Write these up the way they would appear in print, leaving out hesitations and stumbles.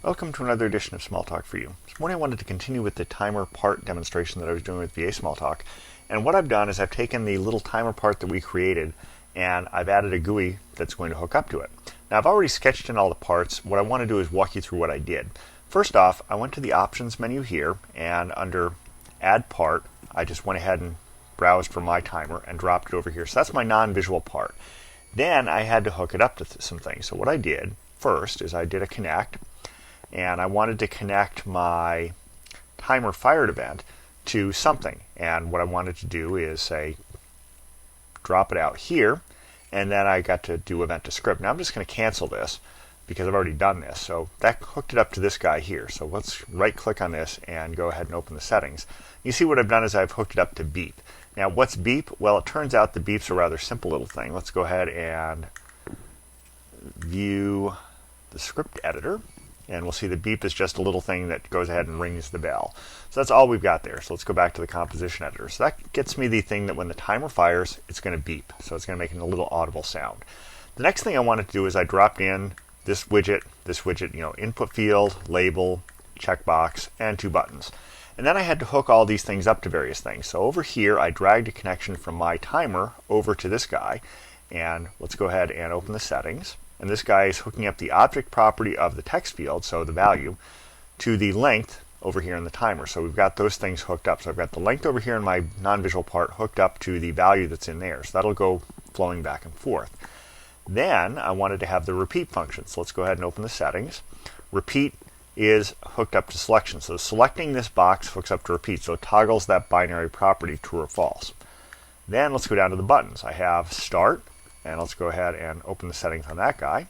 Welcome to another edition of Smalltalk for you. This morning I wanted to continue with the timer part demonstration that I was doing with VA Smalltalk. And what I've done is I've taken the little timer part that we created and I've added a GUI that's going to hook up to it. Now I've already sketched in all the parts. What I want to do is walk you through what I did. First off, I went to the options menu here and under add part, I just went ahead and browsed for my timer and dropped it over here. So that's my non-visual part. Then I had to hook it up to some things. So what I did first is I did a connect. And I wanted to connect my timer fired event to something. And what I wanted to do is say, drop it out here, and then I got to do event to script. Now I'm just going to cancel this because I've already done this. So that hooked it up to this guy here. So let's right click on this and go ahead and open the settings. You see what I've done is I've hooked it up to beep. Now what's beep? Well, it turns out the beep's a rather simple little thing. Let's go ahead and view the script editor. And we'll see the beep is just a little thing that goes ahead and rings the bell. So that's all we've got there. So let's go back to the composition editor. So that gets me the thing that when the timer fires, it's going to beep. So it's going to make a little audible sound. The next thing I wanted to do is I dropped in this widget, input field, label, checkbox, and 2 buttons. And then I had to hook all these things up to various things. So over here, I dragged a connection from my timer over to this guy. And let's go ahead and open the settings. And this guy is hooking up the object property of the text field, so the value, to the length over here in the timer. So we've got those things hooked up. So I've got the length over here in my non-visual part hooked up to the value that's in there. So that'll go flowing back and forth. Then I wanted to have the repeat function. So let's go ahead and open the settings. Repeat is hooked up to selection. So selecting this box hooks up to repeat. So it toggles that binary property true or false. Then let's go down to the buttons. I have start. And let's go ahead and open the settings on that guy.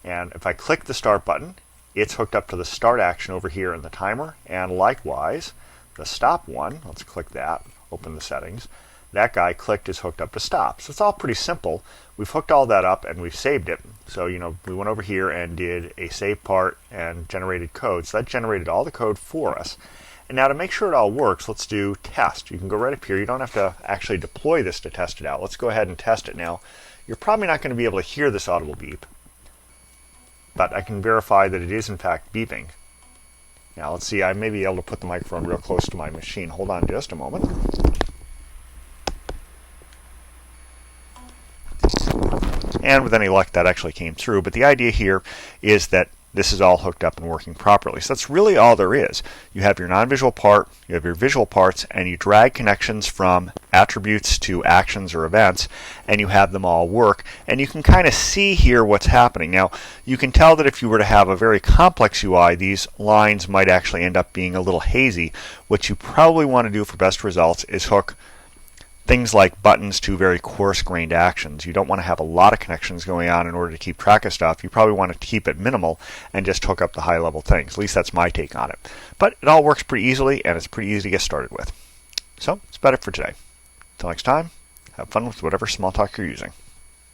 And if I click the start button, it's hooked up to the start action over here in the timer. And likewise, the stop one, let's click that, open the settings. That guy clicked is hooked up to stop. So it's all pretty simple. We've hooked all that up and we've saved it. So, we went over here and did a save part and generated code. So that generated all the code for us. And now to make sure it all works, let's do test. You can go right up here. You don't have to actually deploy this to test it out. Let's go ahead and test it now. You're probably not going to be able to hear this audible beep, but I can verify that it is in fact beeping. Now let's see, I may be able to put the microphone real close to my machine. Hold on just a moment. And with any luck that actually came through, but the idea here is that this is all hooked up and working properly. So that's really all there is. You have your non-visual part, you have your visual parts, and you drag connections from attributes to actions or events, and you have them all work. And you can kind of see here what's happening. Now, you can tell that if you were to have a very complex UI, these lines might actually end up being a little hazy. What you probably want to do for best results is hook things like buttons to very coarse-grained actions. You don't want to have a lot of connections going on in order to keep track of stuff. You probably want to keep it minimal and just hook up the high-level things. At least that's my take on it. But it all works pretty easily, and it's pretty easy to get started with. So that's about it for today. Until next time, have fun with whatever Smalltalk you're using.